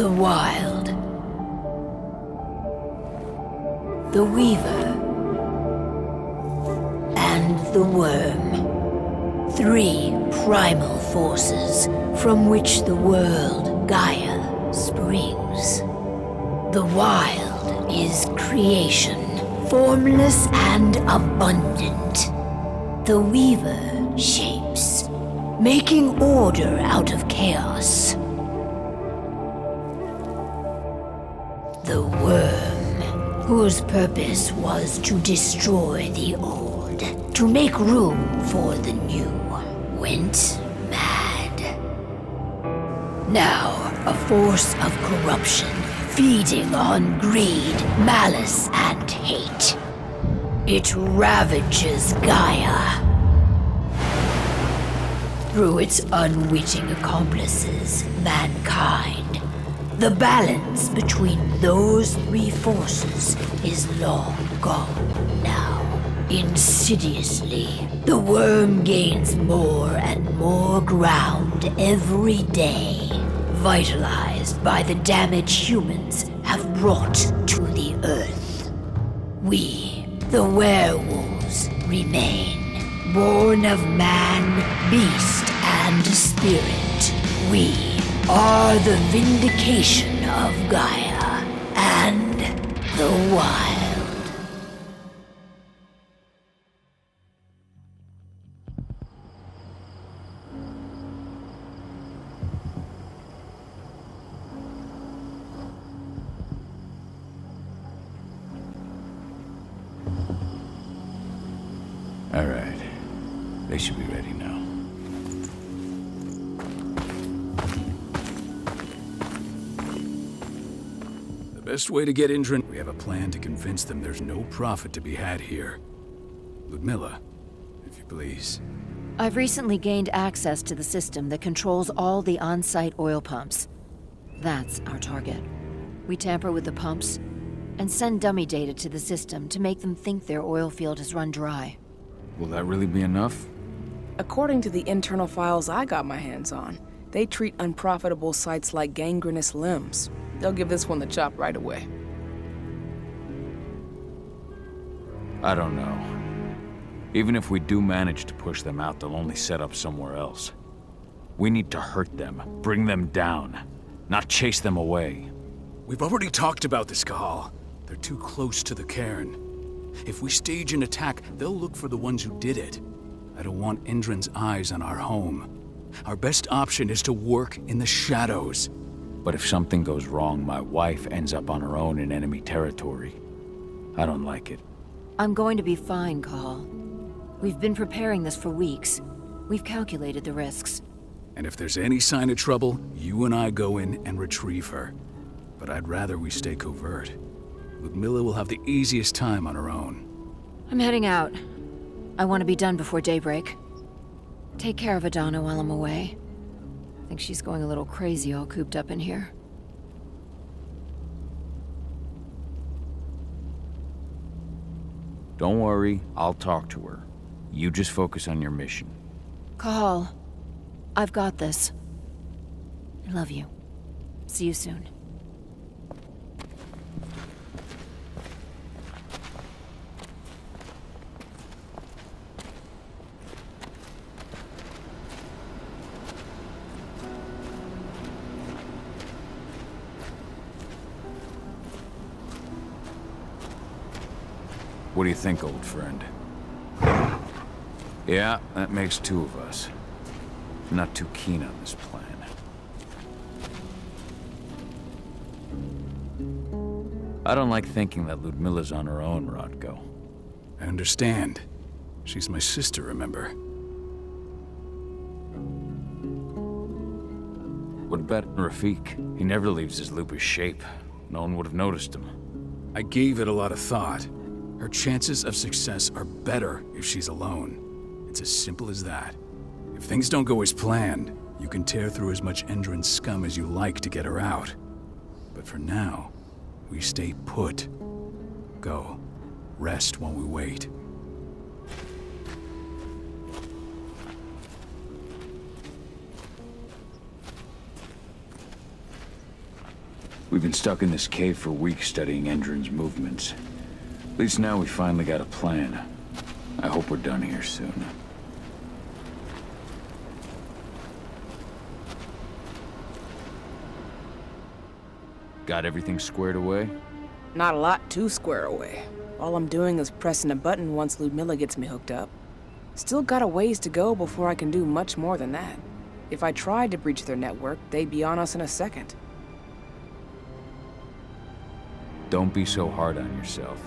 The Wild. The Weaver. And the Worm. 3 primal forces from which the world, Gaia, springs. The Wild is creation, formless and abundant. The Weaver shapes, making order out of chaos. The Worm, whose purpose was to destroy the old, to make room for the new, went mad. Now, a force of corruption, feeding on greed, malice, and hate. It ravages Gaia. Through its unwitting accomplices, mankind, the balance between those 3 forces is long gone now. Insidiously, the Worm gains more and more ground every day, vitalized by the damage humans have brought to the Earth. We, the werewolves, remain, born of man, beast, and spirit. We are the vindication of Gaia and the Wild. All right. They should be ready now. The best way to get Indran... We have a plan to convince them there's no profit to be had here. Ludmilla, if you please. I've recently gained access to the system that controls all the on-site oil pumps. That's our target. We tamper with the pumps and send dummy data to the system to make them think their oil field has run dry. Will that really be enough? According to the internal files I got my hands on, they treat unprofitable sites like gangrenous limbs. They'll give this one the chop right away. I don't know. Even if we do manage to push them out, they'll only set up somewhere else. We need to hurt them, bring them down, not chase them away. We've already talked about this, Cahal. They're too close to the cairn. If we stage an attack, they'll look for the ones who did it. I don't want Indran's eyes on our home. Our best option is to work in the shadows. But if something goes wrong, my wife ends up on her own in enemy territory. I don't like it. I'm going to be fine, Cahal. We've been preparing this for weeks. We've calculated the risks. And if there's any sign of trouble, you and I go in and retrieve her. But I'd rather we stay covert. Ludmilla will have the easiest time on her own. I'm heading out. I want to be done before daybreak. Take care of Adana while I'm away. I think she's going a little crazy all cooped up in here. Don't worry, I'll talk to her. You just focus on your mission. Cahal, I've got this. I love you. See you soon. What do you think, old friend? Yeah, that makes 2 of us. I'm not too keen on this plan. I don't like thinking that Ludmilla's on her own, Rodko. I understand. She's my sister, remember? What about Rafik? He never leaves his lupus shape. No one would have noticed him. I gave it a lot of thought. Her chances of success are better if she's alone. It's as simple as that. If things don't go as planned, you can tear through as much Endron scum as you like to get her out. But for now, we stay put. Go. Rest while we wait. We've been stuck in this cave for weeks studying Endron's movements. At least now we finally got a plan. I hope we're done here soon. Got everything squared away? Not a lot to square away. All I'm doing is pressing a button once Ludmilla gets me hooked up. Still got a ways to go before I can do much more than that. If I tried to breach their network, they'd be on us in a second. Don't be so hard on yourself.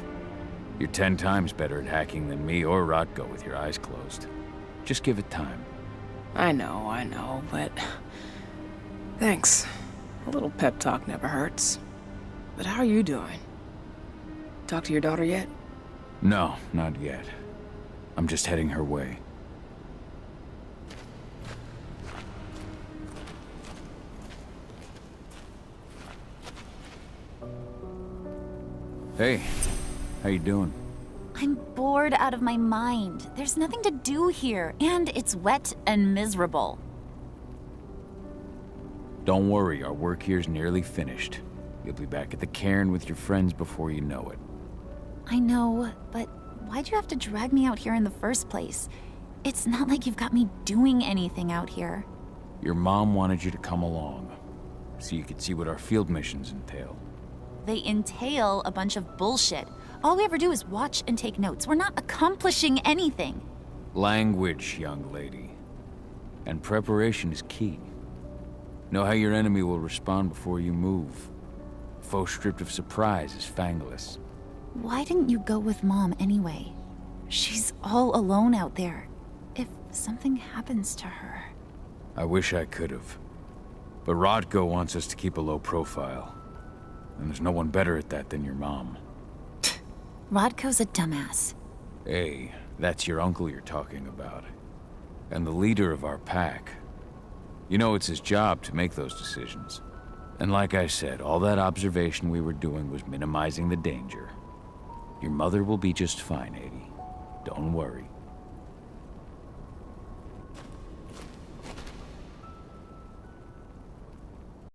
You're 10 times better at hacking than me or Rotko with your eyes closed. Just give it time. I know, but... Thanks. A little pep talk never hurts. But how are you doing? Talk to your daughter yet? No, not yet. I'm just heading her way. Hey, how you doing? I'm bored out of my mind. There's nothing to do here, and it's wet and miserable. Don't worry, our work here's nearly finished. You'll be back at the cairn with your friends before you know it. I know, but why'd you have to drag me out here in the first place? It's not like you've got me doing anything out here. Your mom wanted you to come along, so you could see what our field missions entail. They entail a bunch of bullshit. All we ever do is watch and take notes. We're not accomplishing anything. Language, young lady. And preparation is key. Know how your enemy will respond before you move. Foe stripped of surprise is fangless. Why didn't you go with Mom anyway? She's all alone out there. If something happens to her... I wish I could have. But Rodko wants us to keep a low profile. And there's no one better at that than your mom. Rodko's a dumbass. Hey, that's your uncle you're talking about. And the leader of our pack. You know it's his job to make those decisions. And like I said, all that observation we were doing was minimizing the danger. Your mother will be just fine, Adie. Don't worry.